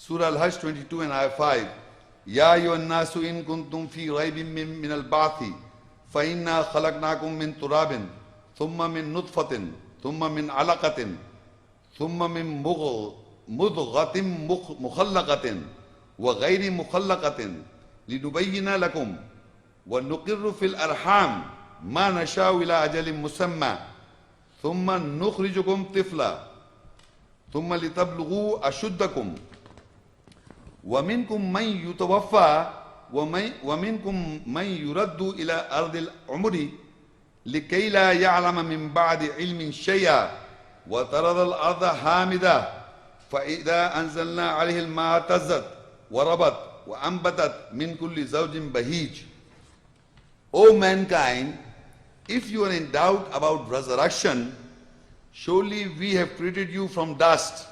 Surah Al-Hajj 22 and Ayah 5. Ya ayyuhan nasu in kuntum fi raybin min al-ba'thi fa inna khalaqnakum min turabin thumma min nutfatin thumma min alaqatin thumma min mudghatin mukhallaqatin wa ghayri mukhallaqatin linubayyina lakum wa nuqirru fil arham ma nasha'u ila ajalin musamma thumma nukhrijukum tifla thumma litablughu ashuddakum ومنكم من يتوفى ومنكم من يرد إلى أرض العمر لكي لا يعلم من بعد علم شيئا وترى الأرض حامدة فإذا أنزلنا عليه الماء اهتزت وربت وأنبتت من كل زوج بهيج. O mankind, if you are in doubt about resurrection, surely we have created you from dust,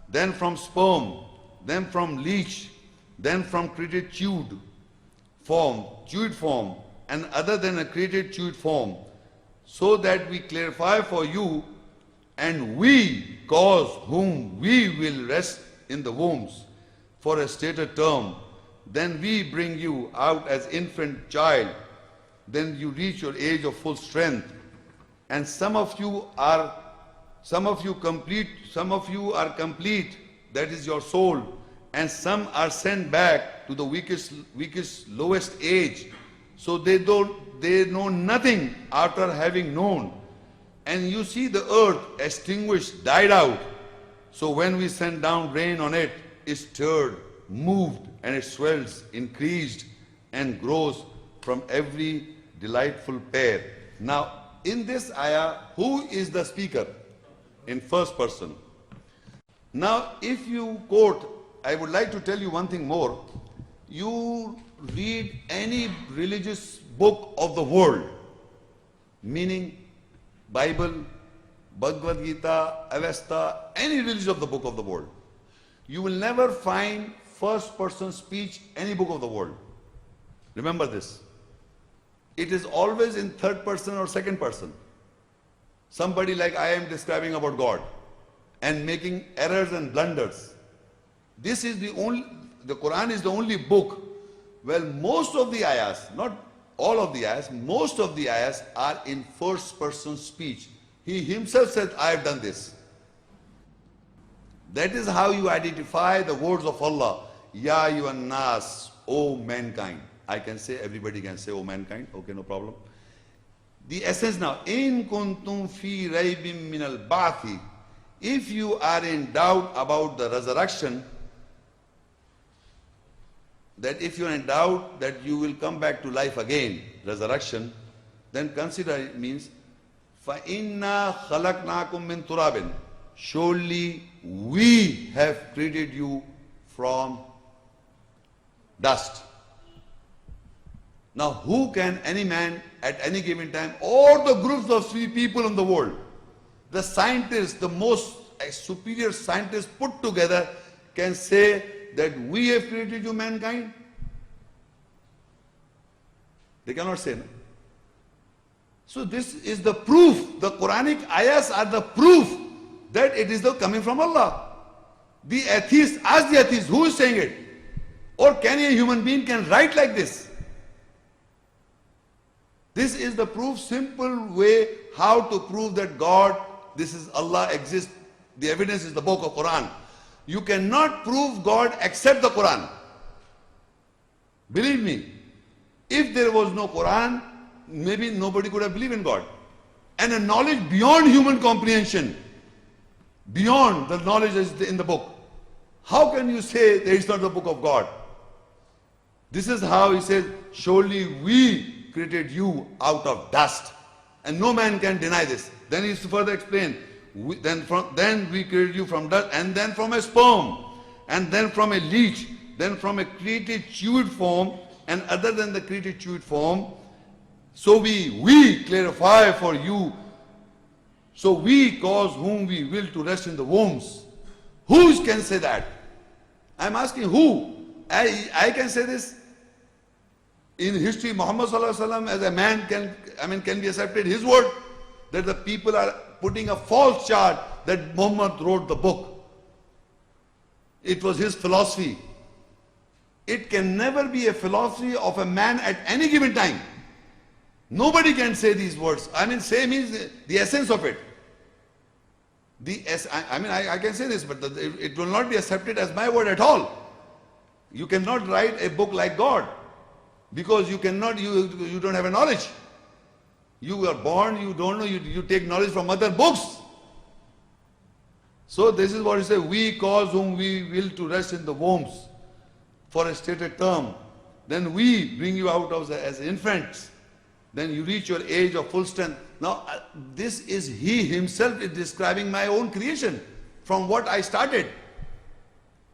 then from sperm, then from leech, then from created chewed form, and other than a created chewed form, so that we clarify for you, and we cause whom we will rest in the wombs for a stated term. Then we bring you out as infant child, then you reach your age of full strength, and some of you are complete, that is your soul, and some are sent back to the weakest, lowest age. So they know nothing after having known. And you see the earth extinguished, died out. So when we send down rain on it, it stirred, moved, and it swells, increased, and grows from every delightful pair. Now, in this ayah, who is the speaker? In first person. Now, if you quote, I would like to tell you one thing more. You read any religious book of the world, meaning Bible, Bhagavad Gita, Avesta, any religion of the book of the world, you will never find first person speech any book of the world. Remember this. It is always in third person or second person. Somebody like I am describing about God and making errors and blunders. The Quran is the only book where most of the ayahs, not all of the ayahs, most of the ayahs are in first person speech. He himself said, I have done this. That is how you identify the words of Allah. Ya ayyuhan nas, O mankind. I can say, everybody can say, O mankind. Okay, no problem. The essence now, in kuntum fi raybin min al-ba'thi. If you are in doubt about the resurrection, that if you are in doubt that you will come back to life again, resurrection, then consider it means, فَإِنَّا خَلَقْنَاكُم مِّن تُرَابٍ. Surely we have created you from dust. Now who can any man at any given time, or the groups of three people in the world, the scientists, the most superior scientists put together, can say that we have created you mankind? They cannot say no. So this is the proof. The Quranic ayahs are the proof that it is coming from Allah. The atheist, ask the atheist, who is saying it? Or can a human being can write like this? This is the proof, simple way how to prove that God, this is Allah exists. The evidence is the book of Quran. You cannot prove God except the Quran. Believe me, if there was no Quran, maybe nobody could have believed in God. And a knowledge beyond human comprehension, beyond the knowledge that is in the book. How can you say there is not the book of God? This is how he says, surely we created you out of dust. And no man can deny this. Then he further explained, then we created you from dust, and then from a sperm, and then from a leech, then from a created chewed form, and other than the created chewed form. So we clarify for you. So we cause whom we will to rest in the wombs. Who can say that? I'm asking who? I can say this. In history, Muhammad Sallallahu Alaihi Wasallam as a man can be accepted his word, that the people are putting a false charge that Muhammad wrote the book. It was his philosophy. It can never be a philosophy of a man at any given time. Nobody can say these words. I mean, say means the essence of it. I can say this, but it will not be accepted as my word at all. You cannot write a book like God, because you cannot, you don't have a knowledge. You are born, you don't know, you take knowledge from other books. So this is what he says, we cause whom we will to rest in the wombs for a stated term. Then we bring you out as infants. Then you reach your age of full strength. Now this is he himself is describing my own creation from what I started.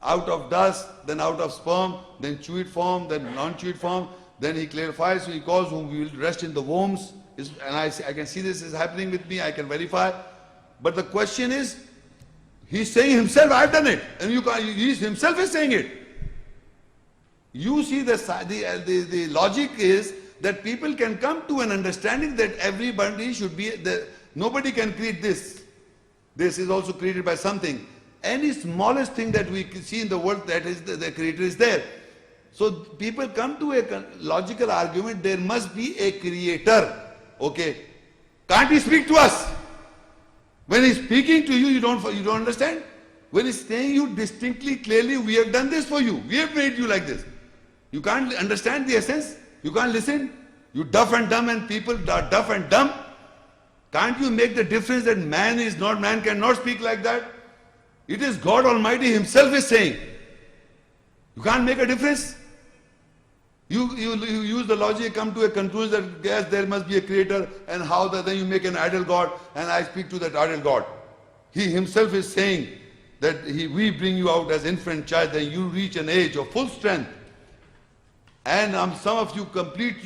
Out of dust, then out of sperm, then chewed form, then non-chewed form. Then he clarifies, so he calls whom we will rest in the wombs. And I can see this is happening with me, I can verify. But the question is, he's saying himself, I've done it. And he himself is saying it. You see the logic is that people can come to an understanding that everybody should be, nobody can create this. This is also created by something. Any smallest thing that we see in the world, that is the creator is there. So people come to a logical argument, there must be a creator. Okay. Can't he speak to us? When he's speaking to you, you don't understand? When he's saying you distinctly, clearly, we have done this for you. We have made you like this. You can't understand the essence. You can't listen. You deaf and dumb, and people are deaf and dumb. Can't you make the difference that man cannot speak like that? It is God Almighty himself is saying. You can't make a difference. You use the logic, come to a conclusion that yes, there must be a creator, and how that then you make an idol God, and I speak to that idol God. He himself is saying that we bring you out as infant child, then you reach an age of full strength. And some of you complete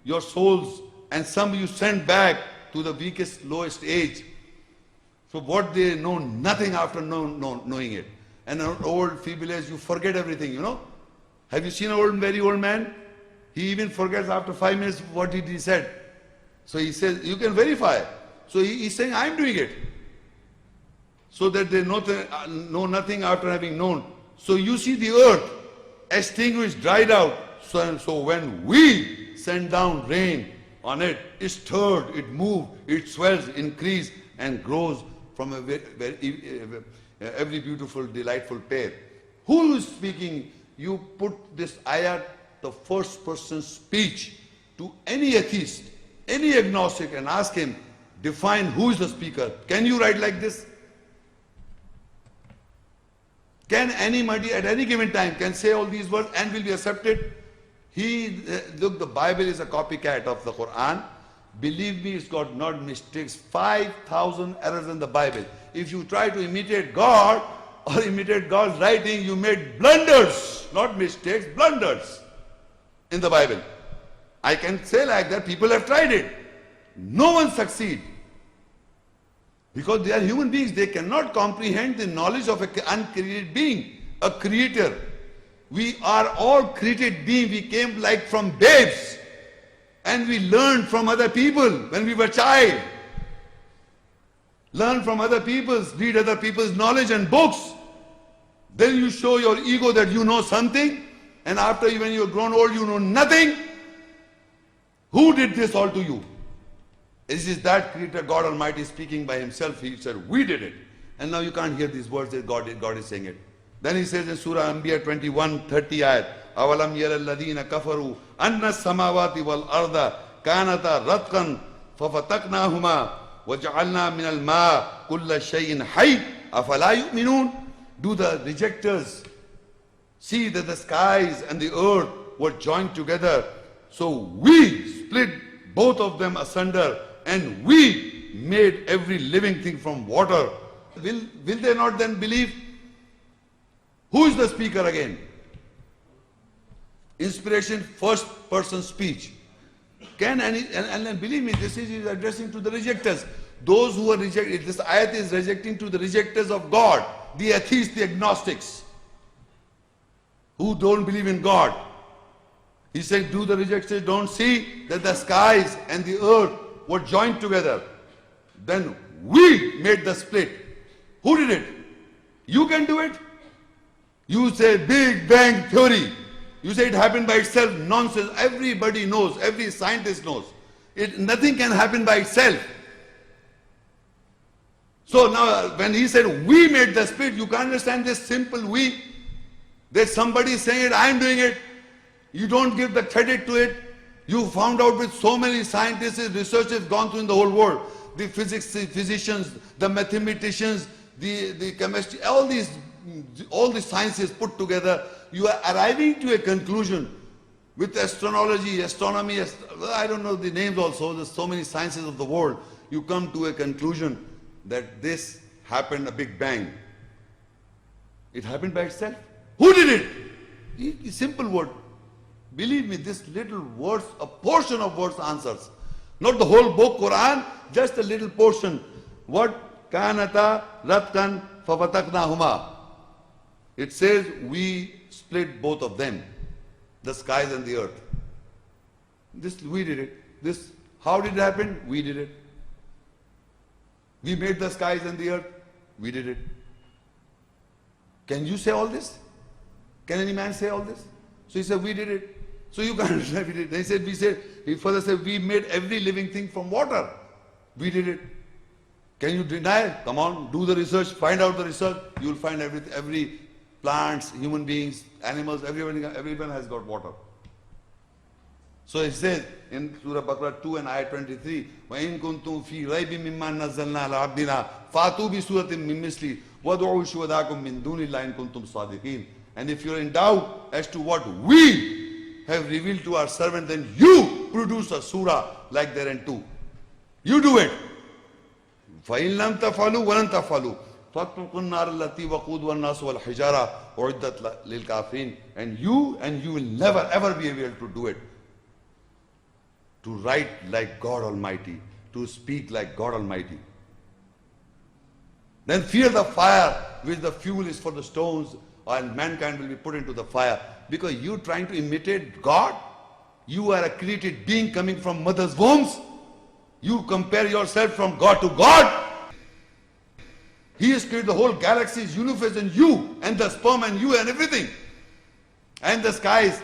your souls, and some you send back to the weakest, lowest age. So what they know nothing after knowing it. And an old feeble age, you forget everything, you know. Have you seen an very old man? He even forgets after 5 minutes what he said. So he says, you can verify. So he's saying, I'm doing it. So that they know nothing after having known. So you see the earth extinguished, dried out. So when we send down rain on it, it stirred, it moved, it swells, increases, and grows from every beautiful, delightful pair. Who is speaking? You put this ayat, the first person speech, to any atheist, any agnostic, and ask him, define who is the speaker. Can you write like this? Can anybody at any given time can say all these words and will be accepted? Look, the Bible is a copycat of the Quran. Believe me, it's got not mistakes. 5,000 errors in the Bible. If you try to imitate God or imitate God's writing, you made blunders, not mistakes, blunders in the Bible. I can say like that, people have tried it. No one succeeds. Because they are human beings, they cannot comprehend the knowledge of an uncreated being, a creator. We are all created beings. We came like from babes. And we learned from other people when we were child. Learn from other people's, read other people's knowledge and books. Then you show your ego that you know something. And after when you're grown old, you know nothing. Who did this all to you? This is that creator, God Almighty, speaking by himself. He said, we did it. And now you can't hear these words that God is saying it. Then he says in Surah Anbiya 21:30 ayat, أَوَلَمْ يَرَ الَّذِينَ كَفَرُوا أَنَّ السَّمَاوَاتِ وَالْأَرْضَ كَانَتَا رَتْقًا فَفَتَقْنَاهُمَا وَجَعَلْنَا مِنَ الْمَاءِ كُلَّ شَيْءٍ حَيٍّ أَفَلَا يُؤْمِنُونَ. Do the rejectors see that the skies and the earth were joined together? So we split both of them asunder, and we made every living thing from water. Will they not then believe? Who is the speaker again? Inspiration, first person speech. And believe me, this is addressing to the rejectors. Those who are rejected, this ayat is rejecting to the rejectors of God, the atheists, the agnostics, who don't believe in God. He said, do the rejectors don't see that the skies and the earth were joined together? Then we made the split. Who did it? You can do it. You say Big Bang Theory. You say it happened by itself. Nonsense. Everybody knows. Every scientist knows. Nothing can happen by itself. So now when he said we made the split, you can't understand this simple we. There's somebody saying it, I'm doing it. You don't give the credit to it. You found out with so many scientists, researchers gone through in the whole world. The physicians, the mathematicians, the chemistry, all the sciences put together, you are arriving to a conclusion with astrology, astronomy, I don't know the names also, there's so many sciences of the world. You come to a conclusion that this happened a big bang. It happened by itself. Who did it? Simple word. Believe me, this little words, a portion of words answers. Not the whole book, Quran, just a little portion. What? Kanata ratkan fafataknahuma. It says we split both of them, the skies and the earth. This we did it. This how did it happen? We did it. We made the skies and the earth. We did it. Can you say all this? Can any man say all this? So he said, we did it. So you can't say we did it. He further said, we made every living thing from water. We did it. Can you deny it? Come on, do the research, find out the research. You will find every plants, human beings, animals, everyone has got water. So it says in Surah BAQARA 2 and ayah 23, وَإِن كُنْتُمْ فِي رَيْبٍ مِّمَّا نَزَّلْنَا عَلَىٰ عَبْدِنَا فَأْتُوا بِسُورَةٍ مِّن مِّثْلِهِ وَادْعُوا شُهَدَاءَكُم مِّن دُونِ اللَّهِ إِن كُنتُمْ صَادِقِينَ. And if you're in doubt as to what we have revealed to our servant, then you produce a surah like thereunto. You do it. فَإِن لَمْ تَفْعَلُوا وَلَن تَفْعَلُوا فَاتَّقُوا النَّارَ الَّتِي وَقُودُهَا النَّاسُ وَالْحِجَارَةُ أُعِدَّتْ لِلْكَافِرِينَ. And you will never ever be able to do it. To write like God Almighty, to speak like God Almighty. Then fear the fire, which the fuel is for the stones, and mankind will be put into the fire. Because you trying to imitate God, you are a created being coming from mother's wombs. You compare yourself from God to God. He has created the whole galaxies, universe, and you, and the sperm, and you, and everything, and the skies,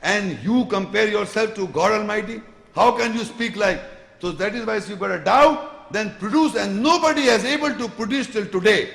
and you compare yourself to God Almighty. How can you speak like? So that is why you've got a doubt, then produce, and nobody is able to produce till today.